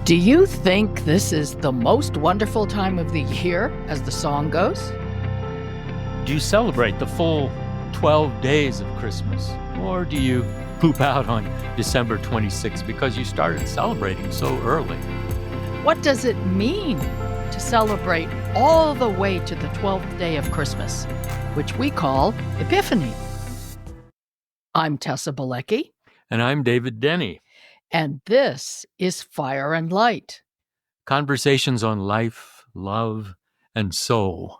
Do you think this is the most wonderful time of the year, as the song goes? Do you celebrate the full 12 days of Christmas? Or do you poop out on December 26th because you started celebrating so early? What does it mean to celebrate all the way to the 12th day of Christmas, which we call Epiphany? I'm Tessa Bilecki. And I'm David Denny. And this is Fire and Light. Conversations on life, love, and soul.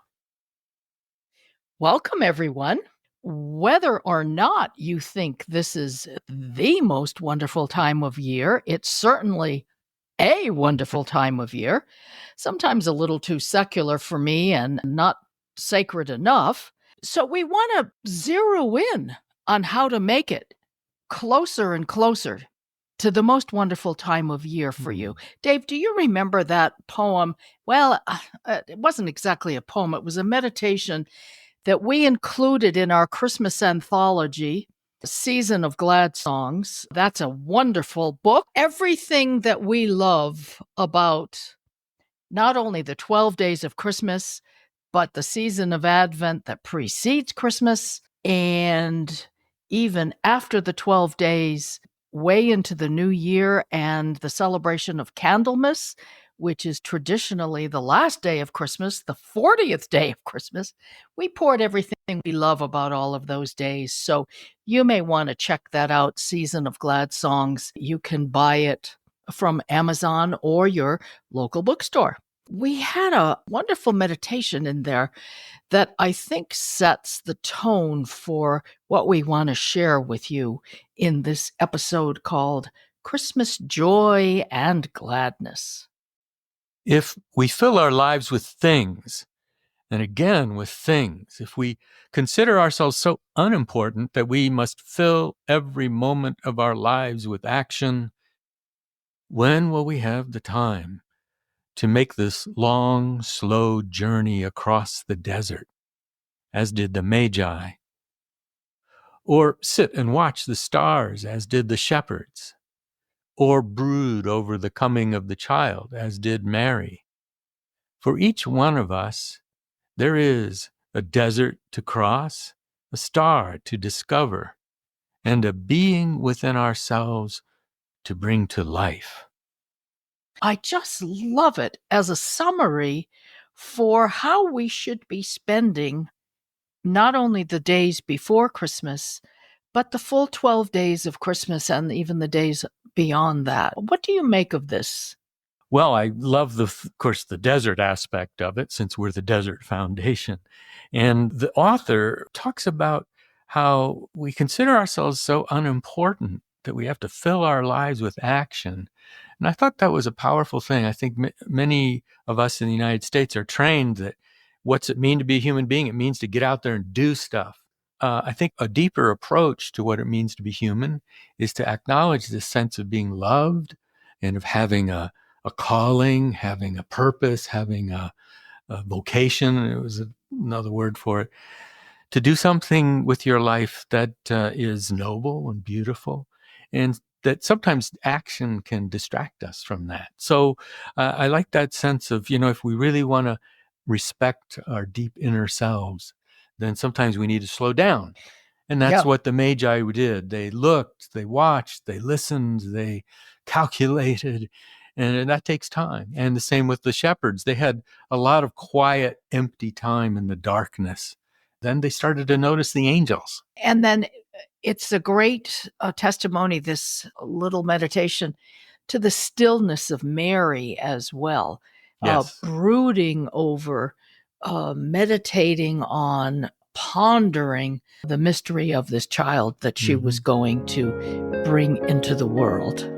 Welcome, everyone. Whether or not you think this is the most wonderful time of year, it's certainly a wonderful time of year, sometimes a little too secular for me and not sacred enough. So we want to zero in on how to make it closer and closer to the most wonderful time of year for you. Dave, do you remember that poem? Well, it wasn't exactly a poem. It was a meditation that we included in our Christmas anthology, Season of Glad Songs. That's a wonderful book. Everything that we love about not only the 12 days of Christmas, but the season of Advent that precedes Christmas, and even after the 12 days, way into the new year and the celebration of Candlemas, which is traditionally the last day of Christmas, the 40th day of Christmas. We poured everything we love about all of those days. So you may want to check that out, Season of Glad Songs. You can buy it from Amazon or your local bookstore. We had a wonderful meditation in there that I think sets the tone for what we want to share with you in this episode called Christmas Joy and Gladness. If we fill our lives with things, and again with things, if we consider ourselves so unimportant that we must fill every moment of our lives with action, when will we have the time to make this long, slow journey across the desert, as did the Magi? Or sit and watch the stars, as did the shepherds? Or brood over the coming of the child, as did Mary? For each one of us, there is a desert to cross, a star to discover, and a being within ourselves to bring to life. I just love it as a summary for how we should be spending not only the days before Christmas, but the full 12 days of Christmas and even the days beyond that. What do you make of this? Well, I love, of course, the desert aspect of it, since we're the Desert Foundation. And the author talks about how we consider ourselves so unimportant that we have to fill our lives with action. And I thought that was a powerful thing. I think many of us in the United States are trained that what's it mean to be a human being? It means to get out there and do stuff. I think a deeper approach to what it means to be human is to acknowledge this sense of being loved and of having a calling, having a purpose, having a vocation. It was another word for it. To do something with your life that is noble and beautiful, and that sometimes action can distract us from that. So I like that sense of, if we really want to respect our deep inner selves, then sometimes we need to slow down. And that's what the Magi did. They looked, they watched, they listened, they calculated, and that takes time. And the same with the shepherds. They had a lot of quiet, empty time in the darkness. Then they started to notice the angels. And then it's a great testimony, this little meditation, to the stillness of Mary as well. Yes. Brooding over, meditating on, pondering the mystery of this child that she was going to bring into the world.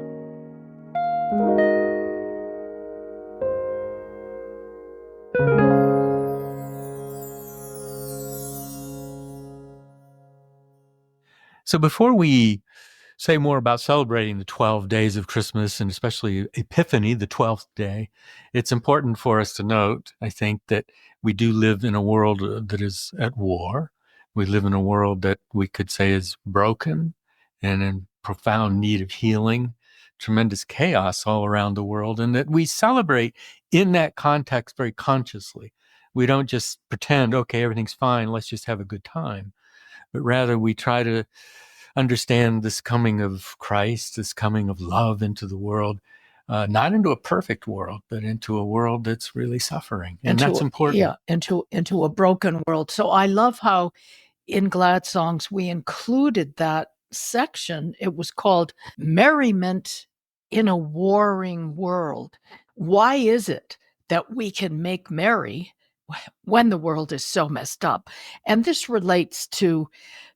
So before we say more about celebrating the 12 days of Christmas, and especially Epiphany, the 12th day, it's important for us to note, I think, that we do live in a world that is at war. We live in a world that we could say is broken and in profound need of healing. tremendous chaos all around the world, and that we celebrate in that context very consciously. We don't just pretend, okay, everything's fine, let's just have a good time. But rather we try to understand this coming of Christ, this coming of love into the world, not into a perfect world, but into a world that's really suffering. And that's important. Yeah, into a broken world. So I love how in Glad Songs we included that section. It was called Merriment in a Warring World. Why is it that we can make merry when the world is so messed up? And this relates to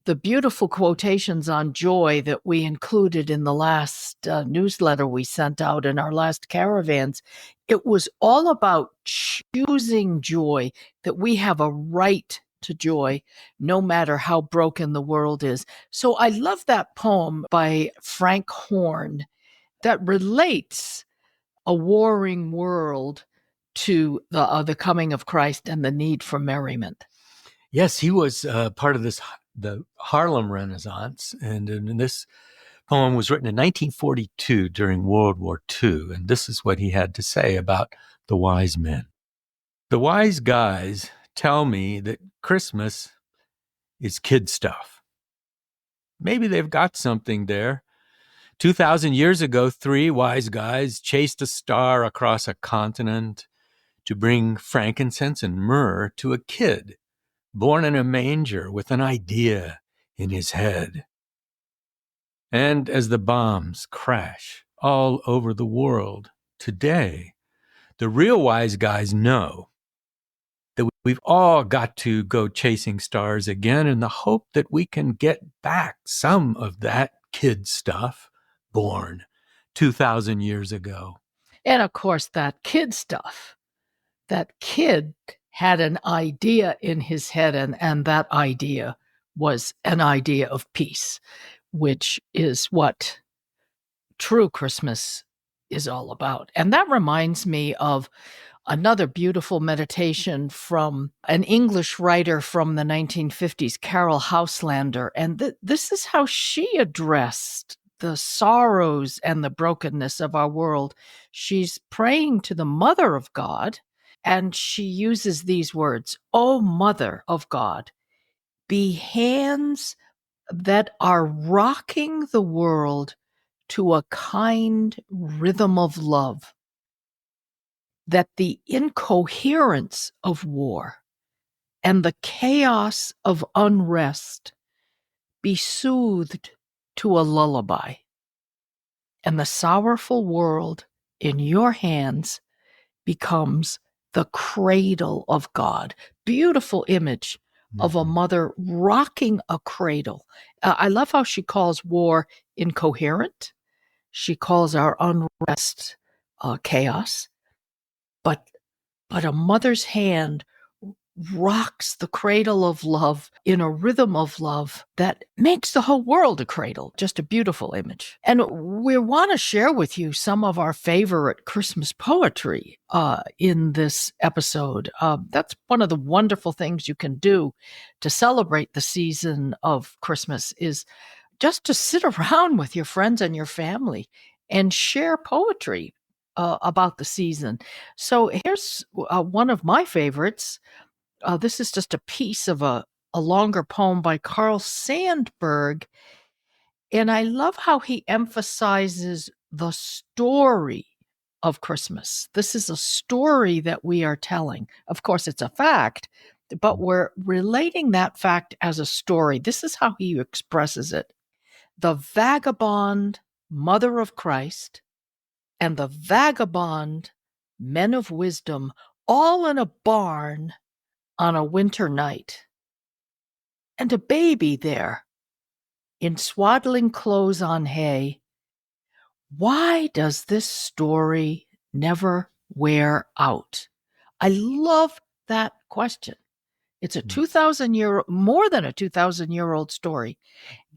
the beautiful quotations on joy that we included in the last newsletter we sent out in our last caravans. It was all about choosing joy, that we have a right to joy, no matter how broken the world is. So I love that poem by Frank Horn that relates a warring world to the coming of Christ and the need for merriment. Yes, he was part of the Harlem Renaissance, and this poem was written in 1942 during World War II, and this is what he had to say about the wise men. The wise guys tell me that Christmas is kid stuff. Maybe they've got something there. 2,000 years ago, 3 wise guys chased a star across a continent to bring frankincense and myrrh to a kid born in a manger with an idea in his head. And as the bombs crash all over the world today, the real wise guys know that we've all got to go chasing stars again in the hope that we can get back some of that kid stuff born 2,000 years ago. And of course, that kid stuff, that kid had an idea in his head, and that idea was an idea of peace, which is what true Christmas is all about. And that reminds me of another beautiful meditation from an English writer from the 1950s, Carol Houselander. And this is how she addressed the sorrows and the brokenness of our world. She's praying to the Mother of God, and she uses these words, "O Mother of God, be hands that are rocking the world to a kind rhythm of love, that the incoherence of war and the chaos of unrest be soothed to a lullaby, and the sorrowful world in your hands becomes the cradle of God." Beautiful image of a mother rocking a cradle. I love how she calls war incoherent. She calls our unrest chaos. But a mother's hand rocks the cradle of love in a rhythm of love that makes the whole world a cradle. Just a beautiful image. And we want to share with you some of our favorite Christmas poetry in this episode. That's one of the wonderful things you can do to celebrate the season of Christmas, is just to sit around with your friends and your family and share poetry about the season. So here's one of my favorites. This is just a piece of a longer poem by Carl Sandburg. And I love how he emphasizes the story of Christmas. This is a story that we are telling. Of course, it's a fact, but we're relating that fact as a story. This is how he expresses it. The vagabond mother of Christ and the vagabond men of wisdom, all in a barn on a winter night. And a baby there, in swaddling clothes on hay. Why does this story never wear out? I love that question. It's a more than a 2,000-year-old story.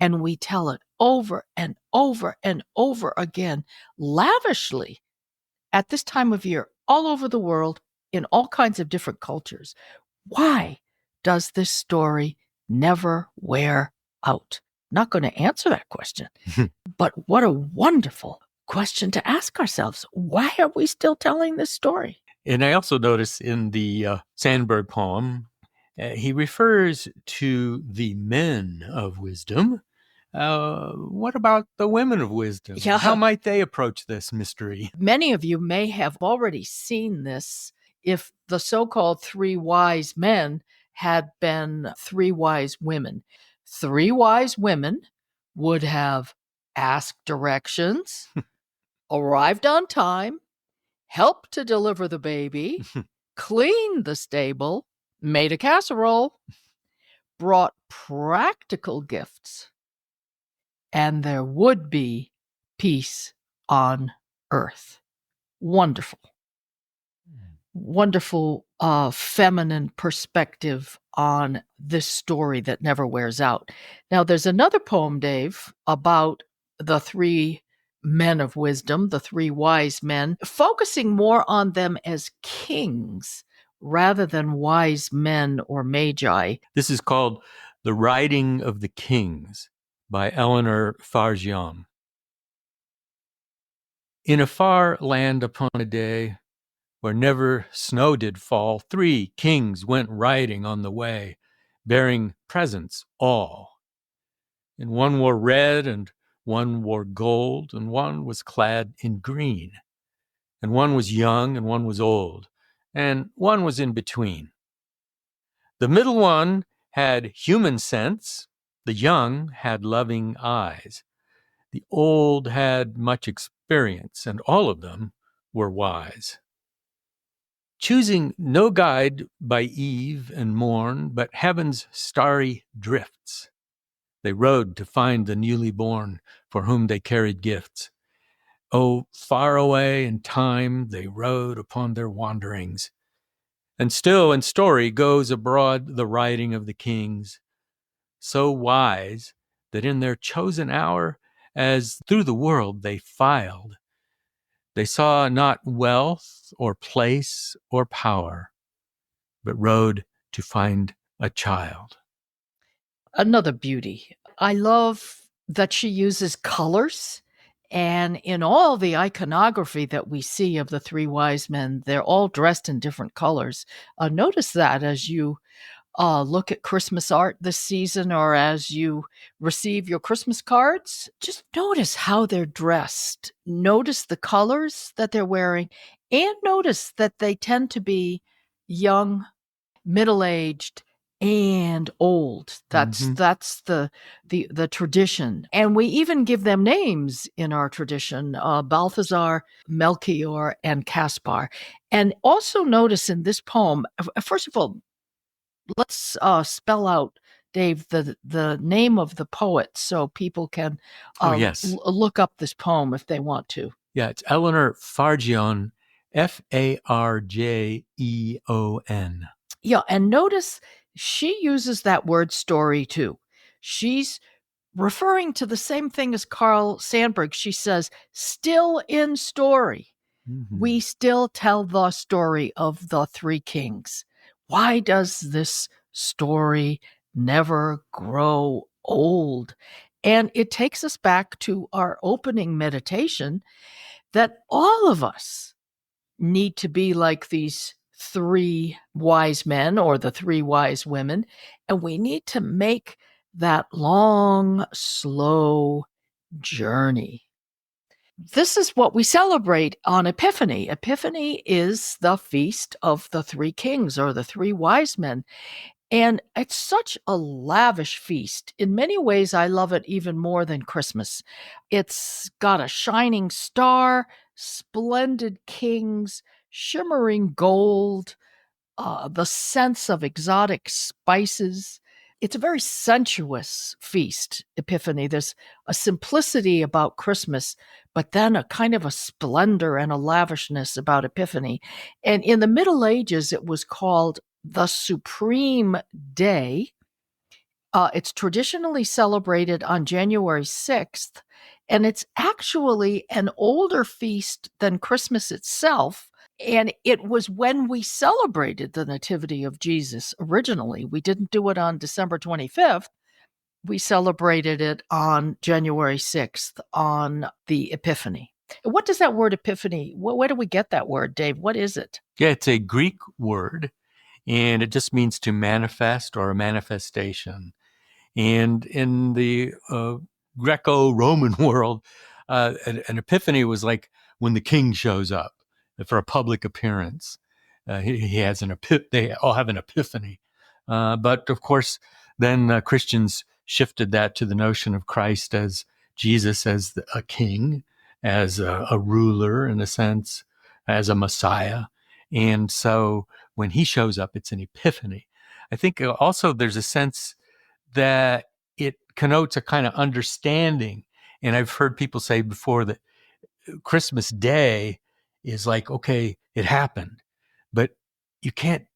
And we tell it over and over and over again, lavishly, at this time of year, all over the world, in all kinds of different cultures. Why does this story never wear out? Not going to answer that question, but what a wonderful question to ask ourselves. Why are we still telling this story? And I also notice in the Sandberg poem, he refers to the men of wisdom. What about the women of wisdom? Yeah. How might they approach this mystery? Many of you may have already seen this if the so-called three wise men had been three wise women. Three wise women would have asked directions, arrived on time, helped to deliver the baby, cleaned the stable, made a casserole, brought practical gifts, and there would be peace on earth. Wonderful. Wonderful feminine perspective on this story that never wears out. Now, there's another poem, Dave, about the three men of wisdom, the three wise men, focusing more on them as kings rather than wise men or magi. This is called The Riding of the Kings by Eleanor Farjeon. In a far land upon a day where never snow did fall, 3 kings went riding on the way, bearing presents all. And one wore red, and one wore gold, and one was clad in green. And one was young, and one was old, and one was in between. The middle one had human sense, the young had loving eyes. The old had much experience, and all of them were wise. Choosing no guide by eve and morn, but heaven's starry drifts, they rode to find the newly born, for whom they carried gifts. Oh, far away in time they rode upon their wanderings, and still in story goes abroad the riding of the kings, so wise that in their chosen hour, as through the world they filed, they saw not wealth or place or power, but rode to find a child. Another beauty. I love that she uses colors. And in all the iconography that we see of the three wise men, they're all dressed in different colors. Notice that as you look at Christmas art this season or as you receive your Christmas cards, just notice how they're dressed. Notice the colors that they're wearing, and notice that they tend to be young, middle-aged, and old. That's the tradition. And we even give them names in our tradition, Balthazar, Melchior, and Caspar. And also notice in this poem, first of all, let's spell out, Dave, the name of the poet so people can look up this poem if they want to. Yeah, it's Eleanor Farjeon, Farjeon. Yeah, and notice she uses that word story too. She's referring to the same thing as Carl Sandburg. She says, still in story. Mm-hmm. We still tell the story of the three kings. Why does this story never grow old? And it takes us back to our opening meditation that all of us need to be like these three wise men or the three wise women, and we need to make that long, slow journey. This is what we celebrate on Epiphany. Epiphany is the feast of the three kings or the three wise men. And it's such a lavish feast. In many ways, I love it even more than Christmas. It's got a shining star, splendid kings, shimmering gold, the sense of exotic spices. It's a very sensuous feast, Epiphany. There's a simplicity about Christmas, but then a kind of a splendor and a lavishness about Epiphany. And in the Middle Ages, it was called the Supreme Day. It's traditionally celebrated on January 6th, and it's actually an older feast than Christmas itself. And it was when we celebrated the Nativity of Jesus originally. We didn't do it on December 25th. We celebrated it on January 6th on the Epiphany. What does that word epiphany, where do we get that word, Dave? What is it? Yeah, it's a Greek word, and it just means to manifest or a manifestation. And in the Greco-Roman world, an epiphany was like when the king shows up for a public appearance. He has they all have an epiphany. But of course, then Christians shifted that to the notion of Christ as Jesus as a king, as a ruler in a sense, as a Messiah. And so when he shows up, it's an epiphany. I think also there's a sense that it connotes a kind of understanding. And I've heard people say before that Christmas Day is like, okay, it happened, but you can't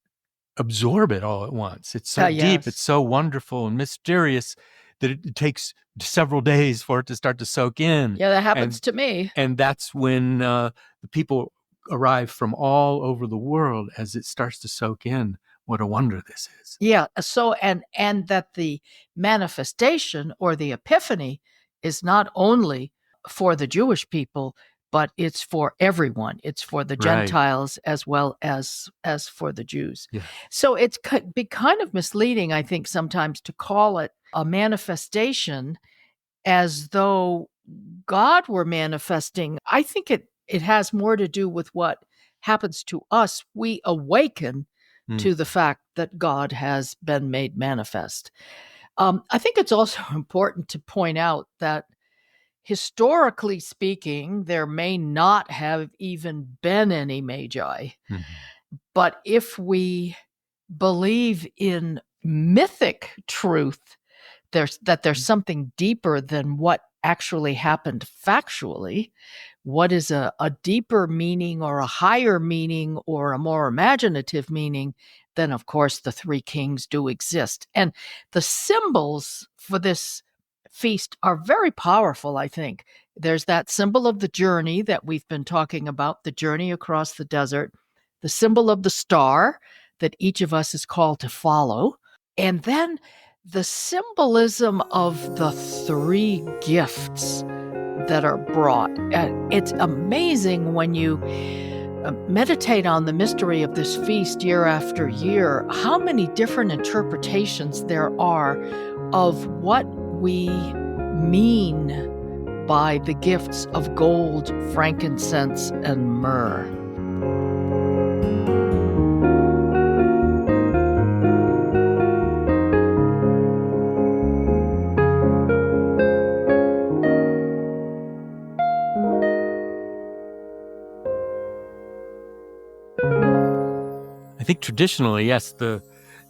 absorb it all at once. It's so deep, it's Yes. so wonderful and mysterious that it takes several days for it to start to soak in. Yeah, that happens And to me. and that's when the people arrive from all over the world as it starts to soak in. What a wonder this is. Yeah. So, and that the manifestation or the epiphany is not only for the Jewish people, but it's for everyone. It's for the Right. Gentiles as well as for the Jews. Yeah. So it's be kind of misleading, I think, sometimes to call it a manifestation as though God were manifesting. I think it has more to do with what happens to us. We awaken to the fact that God has been made manifest. I think it's also important to point out that historically speaking, there may not have even been any magi. Mhm. But if we believe in mythic truth, there's something deeper than what actually happened factually. What is a deeper meaning or a higher meaning or a more imaginative meaning, then of course the three kings do exist. And the symbols for this feast are very powerful, I think. There's that symbol of the journey that we've been talking about, the journey across the desert, the symbol of the star that each of us is called to follow, and then the symbolism of the three gifts that are brought. It's amazing when you meditate on the mystery of this feast year after year, how many different interpretations there are of what we mean by the gifts of gold, frankincense, and myrrh. I think traditionally, yes, the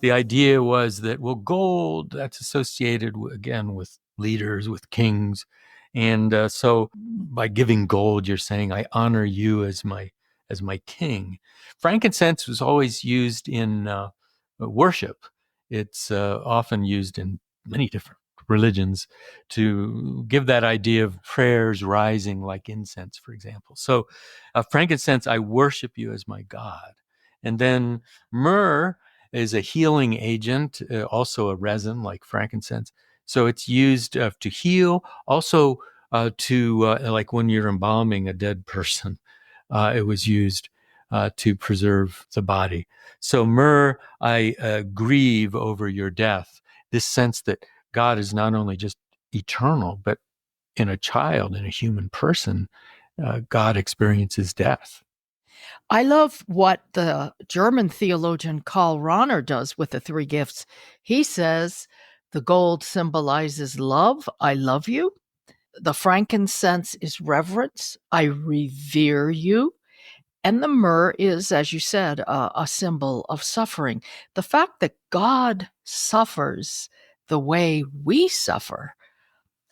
idea was that, well, gold, that's associated again with leaders, with kings. And so by giving gold, you're saying, I honor you as my king. Frankincense was always used in worship. It's often used in many different religions to give that idea of prayers rising like incense, for example. So frankincense, I worship you as my God. And then myrrh is a healing agent, also a resin like frankincense. So it's used to heal, also to like when you're embalming a dead person, it was used to preserve the body. So myrrh, I grieve over your death. This sense that God is not only just eternal, but in a child, in a human person, God experiences death. I love what the German theologian Karl Rahner does with the three gifts. He says the gold symbolizes love, I love you. The frankincense is reverence, I revere you. And the myrrh is, as you said, a symbol of suffering. The fact that God suffers the way we suffer,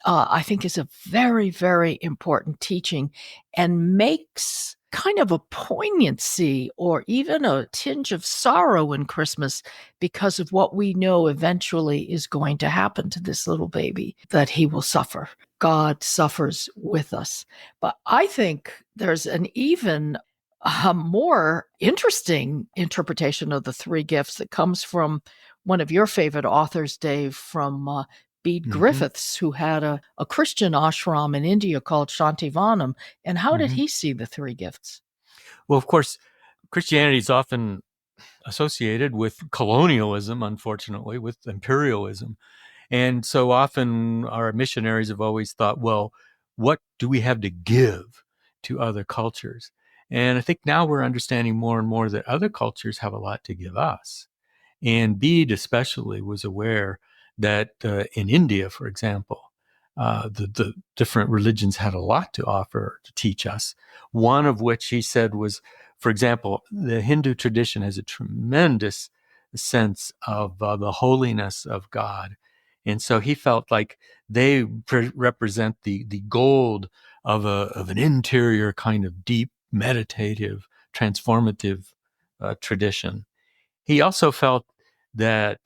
I think is a very, very important teaching and makes kind of a poignancy or even a tinge of sorrow in Christmas because of what we know eventually is going to happen to this little baby, that he will suffer. God suffers with us. But I think there's an even a more interesting interpretation of the three gifts that comes from one of your favorite authors, Dave, from Bede Mm-hmm. Griffiths, who had a Christian ashram in India called Shantivanam. And how did Mm-hmm. he see the three gifts? Well, of course, Christianity is often associated with colonialism, unfortunately, with imperialism. And so often our missionaries have always thought, well, what do we have to give to other cultures? And I think now we're understanding more and more that other cultures have a lot to give us. And Bede especially was aware that in India, for example, the different religions had a lot to offer to teach us. One of which he said was, for example, the Hindu tradition has a tremendous sense of the holiness of God. And so he felt like they represent the gold of an interior kind of deep, meditative, transformative tradition. He also felt that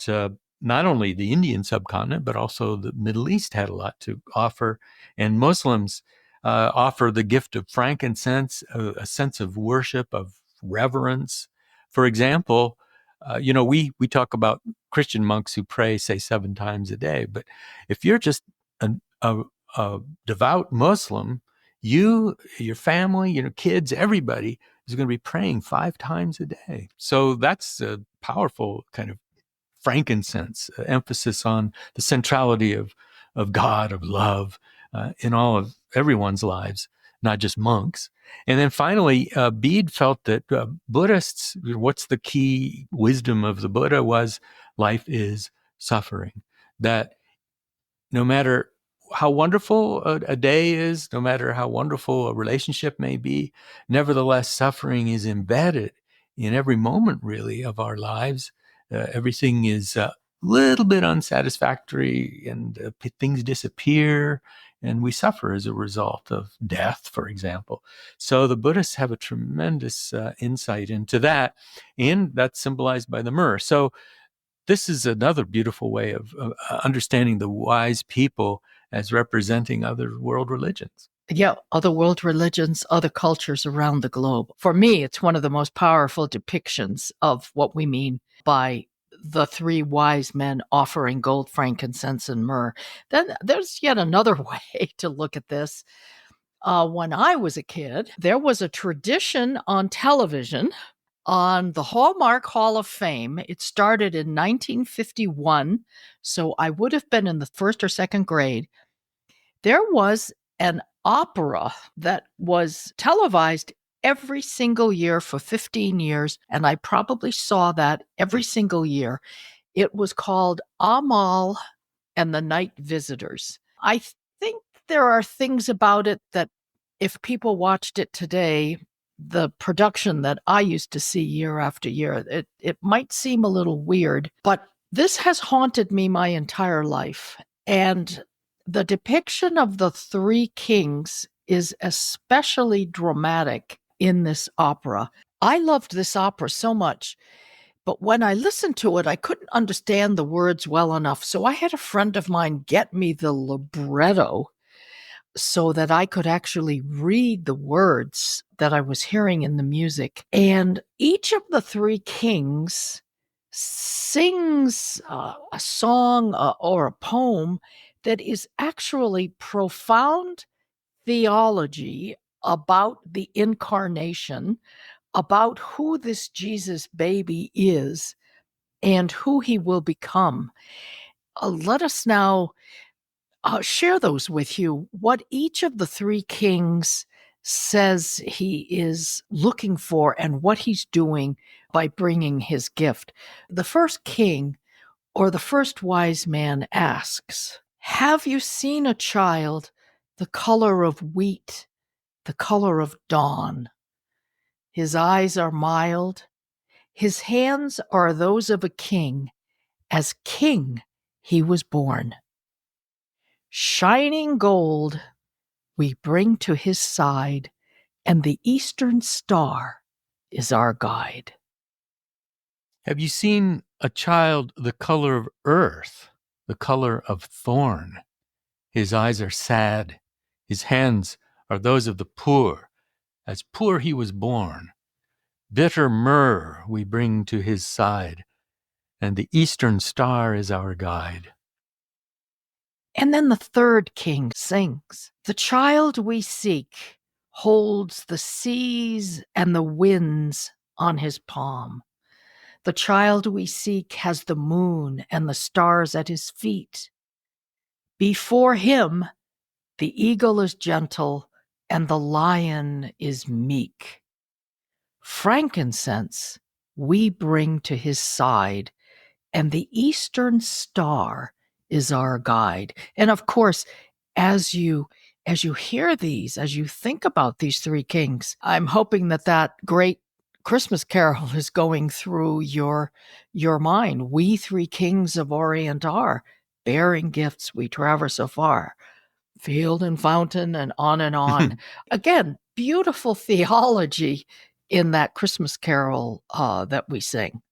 not only the Indian subcontinent, but also the Middle East had a lot to offer. And Muslims offer the gift of frankincense, a sense of worship, of reverence. For example, we talk about Christian monks who pray, say, 7 times a day. But if you're just a, a devout Muslim, you, your family, kids, everybody is going to be praying 5 times a day. So that's a powerful kind of frankincense, emphasis on the centrality of God, of love in all of everyone's lives, not just monks. And then finally, Bede felt that Buddhists, what's the key wisdom of the Buddha was life is suffering. That no matter how wonderful a day is, no matter how wonderful a relationship may be, nevertheless, suffering is embedded in every moment, really, of our lives. Everything is a little bit unsatisfactory, and things disappear, and we suffer as a result of death, for example. So the Buddhists have a tremendous insight into that, and that's symbolized by the myrrh. So this is another beautiful way of understanding the wise people as representing other world religions. Yeah, other world religions, other cultures around the globe. For me, it's one of the most powerful depictions of what we mean by the three wise men offering gold, frankincense, and myrrh. Then there's yet another way to look at this. When I was a kid, there was a tradition on television on the Hallmark Hall of Fame. It started in 1951, so I would have been in the first or second grade. There was an opera that was televised every single year for 15 years, and I probably saw that every single year. It was called Amal and the Night Visitors. I think there are things about it that if people watched it today, the production that I used to see year after year, it might seem a little weird, but this has haunted me my entire life. And the depiction of the three kings is especially dramatic in this opera. I loved this opera so much, but when I listened to it, I couldn't understand the words well enough. So I had a friend of mine get me the libretto so that I could actually read the words that I was hearing in the music. And each of the three kings sings a song or a poem that is actually profound theology about the incarnation, about who this Jesus baby is and who he will become. Let us now share those with you. What each of the three kings says he is looking for and what he's doing by bringing his gift. The first king, or the first wise man, asks, "Have you seen a child the color of wheat, the color of dawn? His eyes are mild, his hands are those of a king. As king he was born. Shining gold we bring to his side, and the eastern star is our guide." Have you seen a child the color of earth, the color of thorn? His eyes are sad, his hands are those of the poor. As poor he was born. Bitter myrrh we bring to his side, and the eastern star is our guide. And then the third king sings, "The child we seek holds the seas and the winds on his palm. The child we seek has the moon and the stars at his feet. Before him, the eagle is gentle and the lion is meek. Frankincense we bring to his side, and the eastern star is our guide." And of course, as you hear these, as you think about these three kings, I'm hoping that great Christmas carol is going through your mind. "We three kings of Orient are, bearing gifts we traverse afar, field and fountain," and on and on. Again, beautiful theology in that Christmas carol that we sing.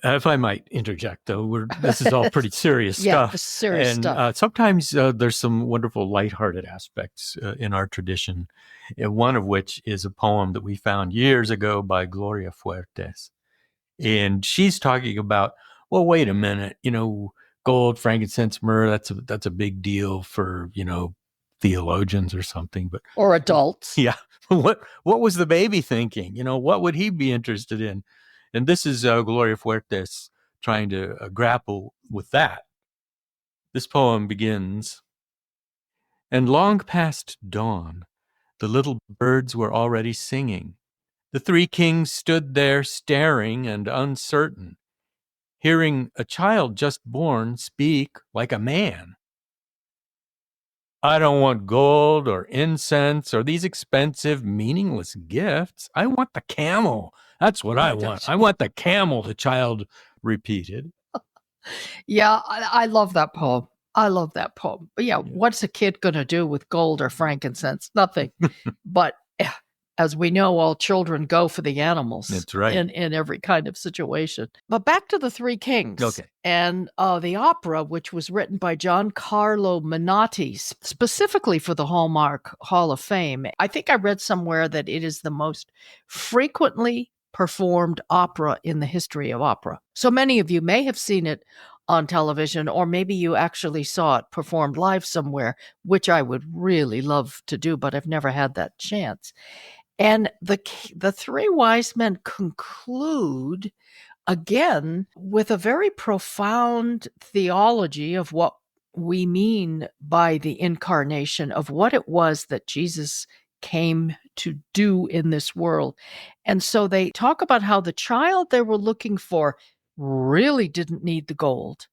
If I might interject, though, this is all pretty serious Yeah, stuff. serious and stuff. Sometimes there's some wonderful lighthearted aspects in our tradition, one of which is a poem that we found years ago by Gloria Fuertes. And she's talking about, well, wait a minute, gold, frankincense, myrrh, that's a big deal for, theologians or something. But Or adults. yeah, what was the baby thinking? What would he be interested in? And this is Gloria Fuertes trying to grapple with that. This poem begins, "And long past dawn, the little birds were already singing. The three kings stood there staring and uncertain, hearing a child just born speak like a man. 'I don't want gold or incense or these expensive, meaningless gifts. I want the camel. That's what I want. I want the camel,' the child repeated." Yeah, I love that poem. I love that poem. But yeah, what's a kid going to do with gold or frankincense? Nothing. But as we know, all children go for the animals. That's right. In every kind of situation. But back to the Three Kings. Okay. And the opera, which was written by Giancarlo Menotti, specifically for the Hallmark Hall of Fame. I think I read somewhere that it is the most frequently performed opera in the history of opera. So many of you may have seen it on television, or maybe you actually saw it performed live somewhere, which I would really love to do, but I've never had that chance. And the three wise men conclude again with a very profound theology of what we mean by the incarnation, of what it was that Jesus came to do in this world. And so they talk about how the child they were looking for really didn't need the gold,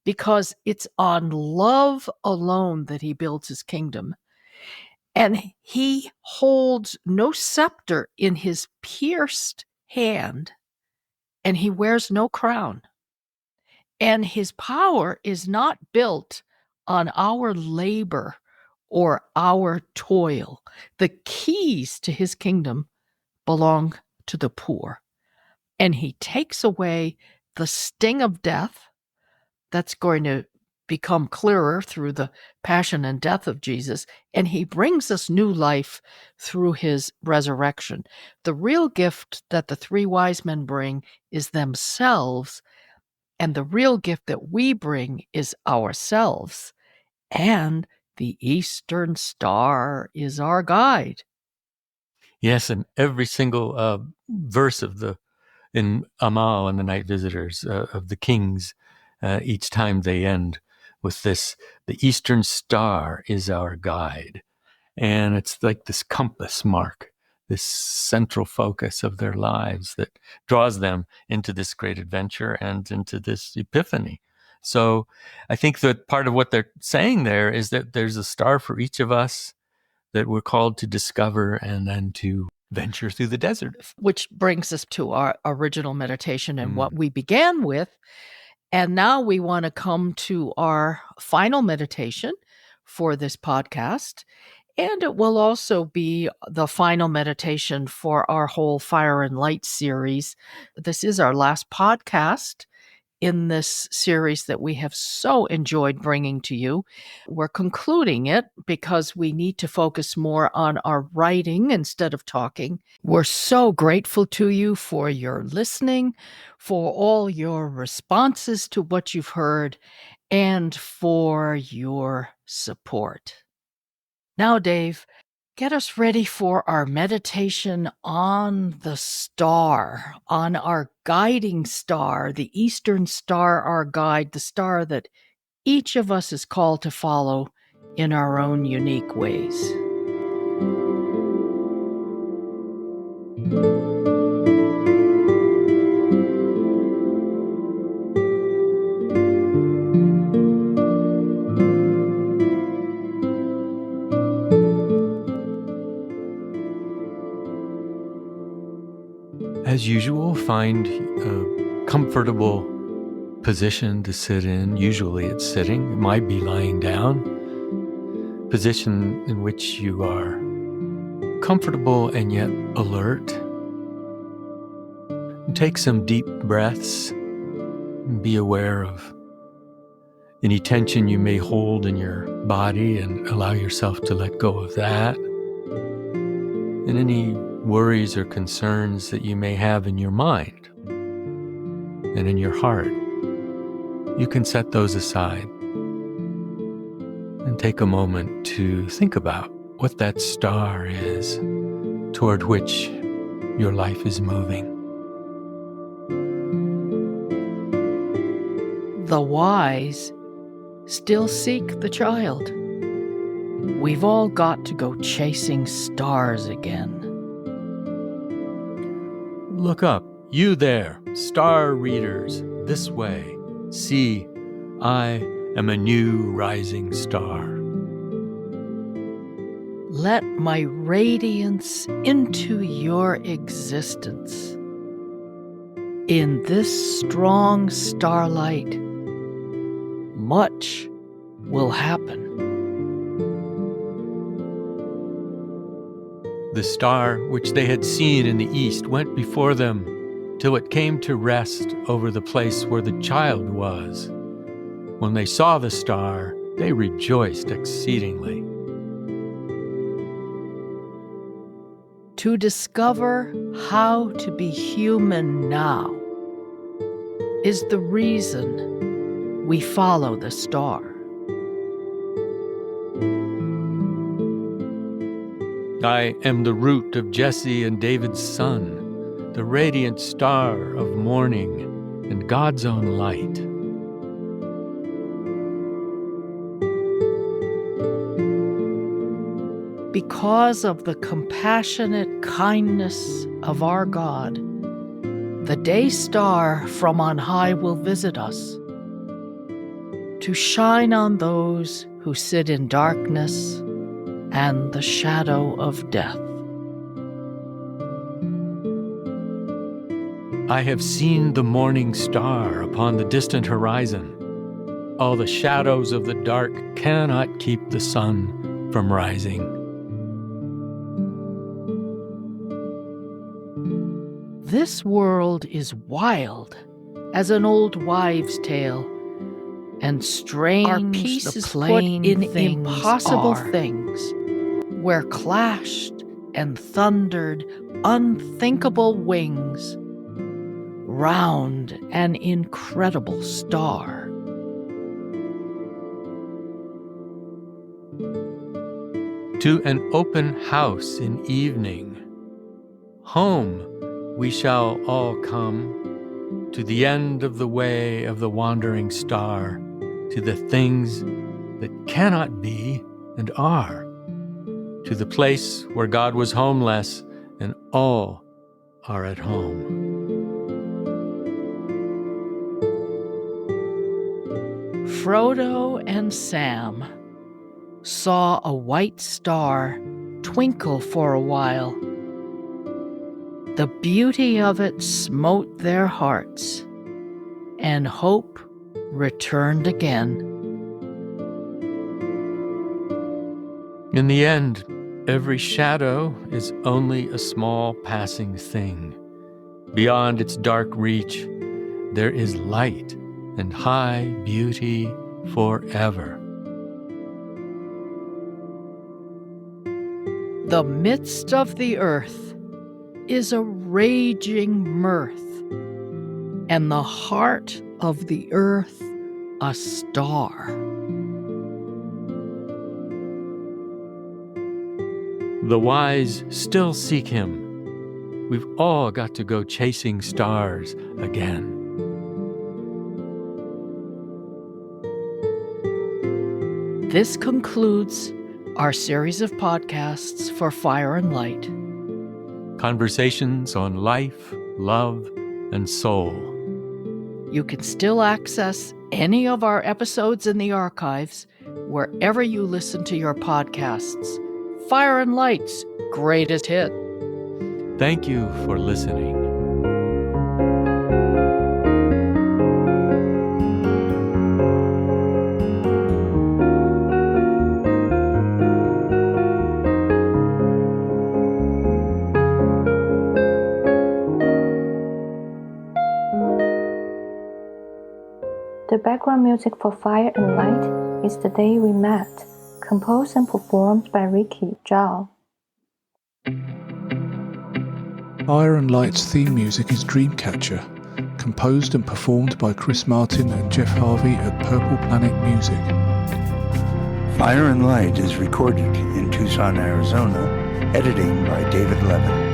because it's on love alone that he builds his kingdom. And he holds no scepter in his pierced hand, and he wears no crown. And his power is not built on our labor or our toil. The keys to his kingdom belong to the poor. And he takes away the sting of death. That's going to become clearer through the passion and death of Jesus. And he brings us new life through his resurrection. The real gift that the three wise men bring is themselves. And the real gift that we bring is ourselves. And the Eastern Star is our guide. Yes, and every single verse in Amal and the Night Visitors of the Kings, each time they end with this: "The Eastern Star is our guide." And it's like this compass mark, this central focus of their lives that draws them into this great adventure and into this epiphany. So I think that part of what they're saying there is that there's a star for each of us that we're called to discover and then to venture through the desert. Which brings us to our original meditation and what we began with. And now we want to come to our final meditation for this podcast. And it will also be the final meditation for our whole Fire and Light series. This is our last podcast in this series that we have so enjoyed bringing to you. We're concluding it because we need to focus more on our writing instead of talking. We're so grateful to you for your listening, for all your responses to what you've heard, and for your support. Now, Dave, get us ready for our meditation on the star, on our guiding star, the Eastern Star, our guide, the star that each of us is called to follow in our own unique ways. As usual, find a comfortable position to sit in. Usually it's sitting. It might be lying down. Position in which you are comfortable and yet alert. Take some deep breaths. Be aware of any tension you may hold in your body and allow yourself to let go of that. And any worries or concerns that you may have in your mind and in your heart, you can set those aside and take a moment to think about what that star is toward which your life is moving. The wise still seek the child. We've all got to go chasing stars again. Look up, you there, star readers, this way. See, I am a new rising star. Let my radiance into your existence. In this strong starlight, much will happen. The star which they had seen in the east went before them till it came to rest over the place where the child was. When they saw the star, they rejoiced exceedingly. To discover how to be human now is the reason we follow the star. I am the root of Jesse and David's son, the radiant star of morning and God's own light. Because of the compassionate kindness of our God, the day star from on high will visit us to shine on those who sit in darkness and the shadow of death. I have seen the morning star upon the distant horizon. All the shadows of the dark cannot keep the sun from rising. This world is wild as an old wives' tale, and strange our peace the is plain put in things impossible are. Things, where clashed and thundered unthinkable wings round an incredible star. To an open house in evening, home we shall all come, to the end of the way of the wandering star, to the things that cannot be and are, to the place where God was homeless and all are at home. Frodo and Sam saw a white star twinkle for a while. The beauty of it smote their hearts, and hope returned again. In the end, every shadow is only a small passing thing. Beyond its dark reach, there is light and high beauty forever. The midst of the earth is a raging mirth, and the heart of the earth a star. The wise still seek him. We've all got to go chasing stars again. This concludes our series of podcasts for Fire and Light. Conversations on life, love, and soul. You can still access any of our episodes in the archives wherever you listen to your podcasts. Fire and Light's greatest hit. Thank you for listening. The background music for Fire and Light is The Day We Met, composed and performed by Ricky Zhao. Fire and Light's theme music is Dreamcatcher, composed and performed by Chris Martin and Jeff Harvey at Purple Planet Music. Fire and Light is recorded in Tucson, Arizona, editing by David Levin.